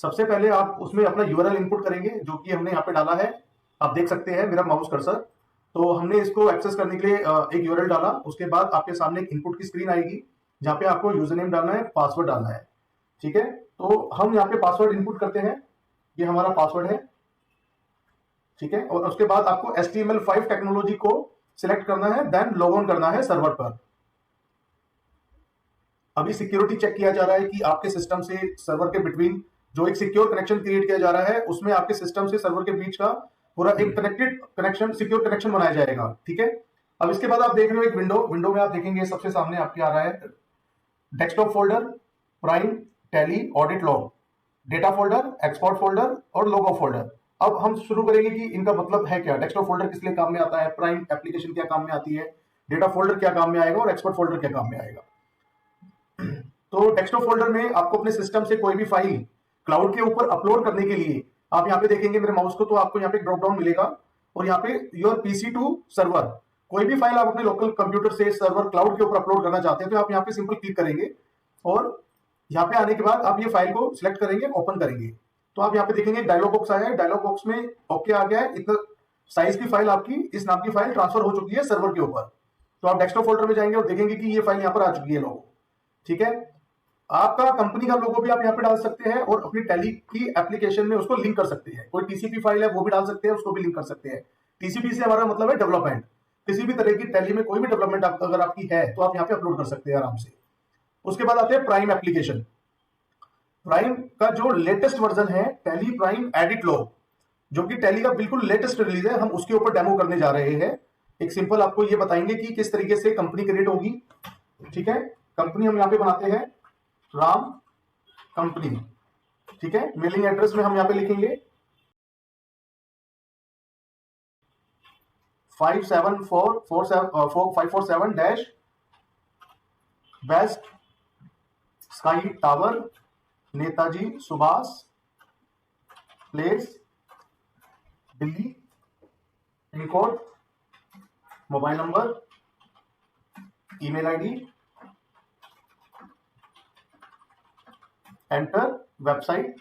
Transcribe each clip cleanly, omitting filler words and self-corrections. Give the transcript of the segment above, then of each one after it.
सबसे पहले आप उसमें अपना यूआरएल इनपुट करेंगे, जो कि हमने यहाँ पे डाला है, आप देख सकते हैं मेरा माउस कर्सर। तो हमने इसको एक्सेस करने के लिए एक यूआरएल डाला। उसके बाद आपके सामने एक इनपुट की स्क्रीन आएगी, जहाँ पे आपको यूजर नेम डालना है, पासवर्ड डालना है। ठीक है, तो हम यहाँ पे पासवर्ड इनपुट करते हैं, ये हमारा पासवर्ड है। ठीक है, और उसके बाद आपको HTML5 टेक्नोलॉजी को सिलेक्ट करना है, देन लॉग ऑन करना है सर्वर पर। अभी सिक्योरिटी चेक किया जा रहा है कि आपके सिस्टम से सर्वर के बिटवीन जो एक सिक्योर कनेक्शन क्रिएट किया जा रहा है, उसमें आपके सिस्टम से सर्वर के बीच का पूरा एक कनेक्टेड कनेक्शन, सिक्योर कनेक्शन बनाया जाएगा। ठीक है, अब इसके बाद आप देख रहे हो एक विंडो में आप देखेंगे सबसे सामने आपके आ रहा है desktop folder, prime, tally, audit log, data folder, export folder और लॉग फोल्डर। अब हम शुरू करेंगे कि इनका मतलब है क्या, डेस्कटॉप फोल्डर किस लिए काम में आता है, प्राइम एप्लीकेशन क्या काम में आती है, डेटा फोल्डर क्या काम में आएगा और एक्सपोर्ट फोल्डर क्या काम में आएगा। तो डेस्कटॉप फोल्डर में आपको अपने सिस्टम से कोई भी फाइल क्लाउड के ऊपर अपलोड करने के लिए आप यहाँ पे देखेंगे मेरे माउस को, तो आपको यहाँ पे ड्रॉप डाउन मिलेगा और यहाँ पे योर पीसी टू सर्वर, कोई भी फाइल आप अपने लोकल कंप्यूटर से सर्वर क्लाउड के ऊपर अपलोड करना चाहते हैं तो आप यहाँ पे सिंपल क्लिक करेंगे और यहाँ पे आने के बाद आप ये फाइल को सिलेक्ट करेंगे, ओपन करेंगे। तो आप यहाँ पे देखेंगे डायलॉग बॉक्स आया है, डायलॉग बॉक्स में ओके आ गया है, इतना साइज की फाइल आपकी इस नाम की फाइल ट्रांसफर हो चुकी है सर्वर के ऊपर। तो आप डेस्कटॉप फोल्डर में जाएंगे और देखेंगे कि ये फाइल यहाँ पर आ चुकी है लोगो। ठीक है, आपका कंपनी का लोगो भी आप यहाँ पे डाल सकते हैं और अपनी टैली की एप्लीकेशन में उसको लिंक कर सकते हैं। कोई टीसीपी फाइल है वो भी डाल सकते हैं, उसको भी लिंक कर सकते हैं। टीसीपी से हमारा मतलब है डेवलपमेंट, किसी भी तरह की टैली में कोई भी डेवलपमेंट अगर आपकी है तो आप यहाँ पे अपलोड कर सकते हैं आराम से। उसके बाद आते हैं प्राइम एप्लीकेशन। प्राइम का जो लेटेस्ट वर्जन है टैली प्राइम एडिट लॉग, जो कि टैली का बिल्कुल लेटेस्ट रिलीज है, हम उसके ऊपर डेमो करने जा रहे हैं। एक सिंपल आपको ये बताएंगे कि किस तरीके से कंपनी क्रिएट होगी। ठीक है, कंपनी हम यहाँ पे बनाते हैं राम कंपनी। ठीक है, मेलिंग एड्रेस में हम यहाँ पे लिखेंगे 547 west sky tower, Netaji Subhash place, Delhi, pin code, mobile number, email ID, enter, website,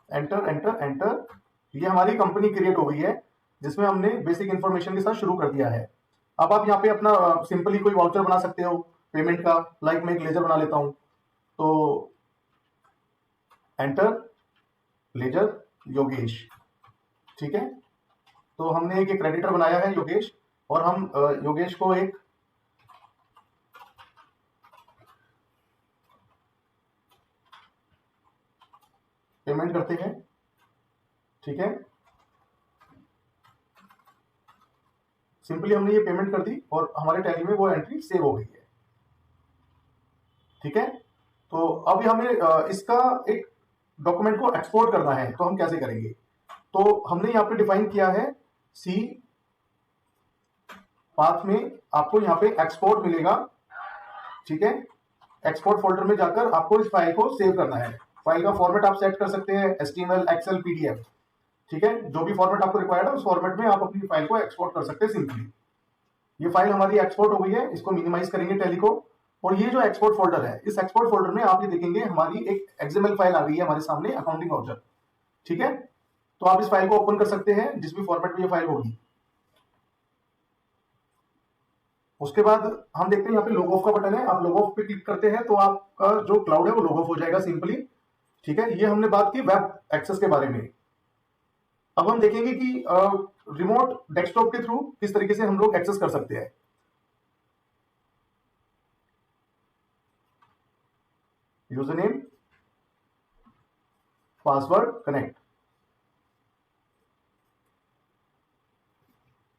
enter enter enter. ये हमारी कंपनी क्रिएट हो गई है, जिसमें हमने बेसिक इंफॉर्मेशन के साथ शुरू कर दिया है। अब आप यहाँ पे अपना सिंपली कोई वाउचर बना सकते हो पेमेंट का, लाइक मैं एक लेजर बना लेता हूं, तो एंटर, लेजर योगेश। ठीक है, तो हमने एक क्रेडिटर बनाया है योगेश, और हम योगेश को एक पेमेंट करते हैं। ठीक है, सिंपली हमने ये पेमेंट कर दी और हमारे टैली में वो एंट्री सेव हो गई है। ठीक है, तो अब हमें इसका एक डॉक्यूमेंट को एक्सपोर्ट करना है, तो हम कैसे करेंगे। तो हमने यहाँ पे डिफाइन किया है सी पाथ में, आपको यहाँ पे एक्सपोर्ट मिलेगा। ठीक है, एक्सपोर्ट फोल्डर में जाकर आपको इस फाइल को सेव करना है। फाइल का फॉर्मेट आप सेट कर सकते हैं HTML, एक्सेल, PDF। ठीक है, जो भी फॉर्मेट आपको रिक्वायर्ड है उस फॉर्मेट में आप अपनी फाइल को एक्सपोर्ट कर सकते हैं सिंपली। ये फाइल हमारी एक्सपोर्ट हो गई है, इसको मिनिमाइज करेंगे टैली को, और ये जो एक्सपोर्ट फोल्डर है, इस एक्सपोर्ट फोल्डर में आप ये देखेंगे हमारी एक XML फाइल आ गई है हमारे सामने, अकाउंटिंग वाउचर। ठीक है, तो आप इस फाइल को ओपन कर सकते हैं जिस भी फॉर्मेट में ये फाइल होगी। उसके बाद हम देखते हैं यहाँ पे लॉग ऑफ का बटन है, आप लॉग ऑफ पे क्लिक करते हैं तो आपका जो क्लाउड है वो लॉग ऑफ हो जाएगा सिंपली। ठीक है, ये हमने बात की वेब एक्सेस के बारे में। अब हम देखेंगे कि रिमोट डेस्कटॉप के थ्रू किस तरीके से हम लोग एक्सेस कर सकते हैं। User name, password, connect.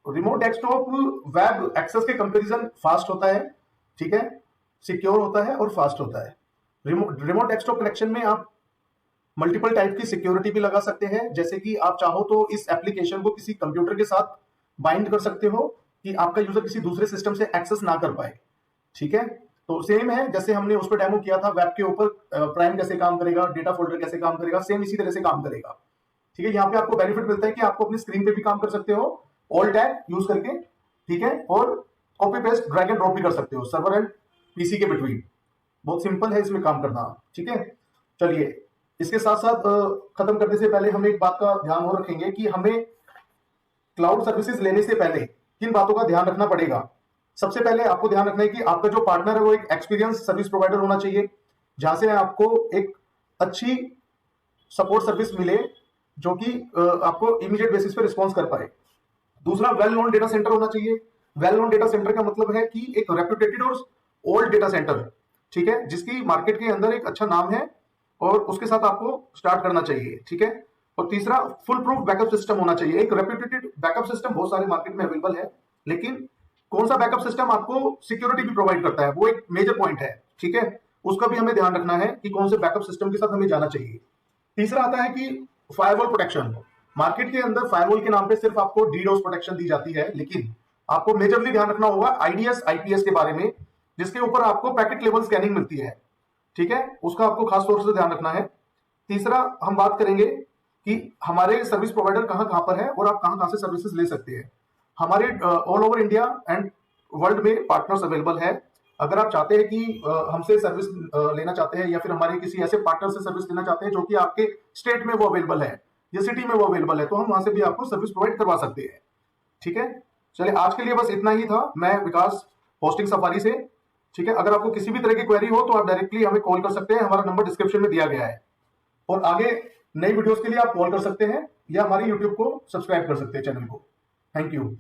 Remote desktop web access के कंपैरिजन फास्ट होता है। ठीक है, सिक्योर होता है और फास्ट होता है। रिमोट डेस्कटॉप कनेक्शन में आप मल्टीपल टाइप की सिक्योरिटी भी लगा सकते हैं, जैसे कि आप चाहो तो इस एप्लीकेशन को किसी कंप्यूटर के साथ बाइंड कर सकते हो कि आपका यूजर किसी दूसरे सिस्टम से एक्सेस ना कर पाए। ठीक है, तो सेम है जैसे हमने उस पर डेमो किया था वेब के ऊपर, प्राइम कैसे काम करेगा, डेटा फोल्डर कैसे काम करेगा, सेम इसी तरह से काम करेगा। ठीक है, यहाँ पे आपको बेनिफिट मिलता है कि आपको अपनी स्क्रीन पे भी काम कर सकते हो ऑल टैब यूज करके। ठीक है, और copy paste drag and drop भी कर सकते हो सर्वर एंड पीसी के बिटवीन। बहुत सिंपल है इसमें काम करना। ठीक है, चलिए इसके साथ साथ खत्म करने से पहले हम एक बात का ध्यान और रखेंगे कि हमें क्लाउड सर्विसेज लेने से पहले किन बातों का ध्यान रखना पड़ेगा। सबसे पहले आपको ध्यान रखना है कि आपका जो पार्टनर है वो एक एक्सपीरियंस सर्विस प्रोवाइडर होना चाहिए, जहां से आपको एक अच्छी सपोर्ट सर्विस मिले जो कि आपको इमीडिएट बेसिस पे रिस्पॉन्स कर पाए। दूसरा, वेल नोन डेटा सेंटर होना चाहिए। वेल नोन डेटा सेंटर का मतलब है कि एक रेप्यूटेटेड और ओल्ड डेटा सेंटर, ठीक है, जिसकी मार्केट के अंदर एक अच्छा नाम है और उसके साथ आपको स्टार्ट करना चाहिए। ठीक है, और तीसरा, फुल प्रूफ बैकअप सिस्टम होना चाहिए। एक रेप्यूटेटेड बैकअप सिस्टम बहुत सारे मार्केट में अवेलेबल है, लेकिन कौन सा बैकअप सिस्टम आपको सिक्योरिटी भी प्रोवाइड करता है वो एक मेजर पॉइंट है। ठीक है, उसका भी हमें ध्यान रखना है कि कौन से बैकअप सिस्टम के साथ हमें जाना चाहिए। तीसरा आता है कि फायरवॉल प्रोटेक्शन। मार्केट के अंदर फायरवॉल के नाम पे सिर्फ आपको डीडोस प्रोटेक्शन दी जाती है, लेकिन आपको मेजरली ध्यान रखना होगा आईडीएस आईपीएस के बारे में, जिसके ऊपर आपको पैकेट लेवल स्कैनिंग मिलती है। ठीक है, उसका आपको खास तौर से ध्यान रखना है। तीसरा, हम बात करेंगे कि हमारे सर्विस प्रोवाइडर कहां कहां पर है और आप कहां कहां से सर्विसेज ले सकते हैं। हमारे all over India and world में पार्टनर्स अवेलेबल है। अगर आप चाहते हैं कि हमसे सर्विस लेना चाहते हैं या फिर हमारे किसी ऐसे पार्टनर से सर्विस लेना चाहते हैं जो कि आपके स्टेट में वो अवेलेबल है या सिटी में वो अवेलेबल है, तो हम वहां से भी आपको सर्विस प्रोवाइड करवा सकते हैं। ठीक है, चलिए आज के लिए बस इतना ही था। मैं विकास, होस्टिंग सफारी से। ठीक है, अगर आपको किसी भी तरह की क्वेरी हो तो आप डायरेक्टली हमें कॉल कर सकते हैं, हमारा नंबर डिस्क्रिप्शन में दिया गया है। और आगे नई वीडियोस के लिए आप कॉल कर सकते हैं या हमारे यूट्यूब को सब्सक्राइब कर सकते हैं चैनल को। Thank you.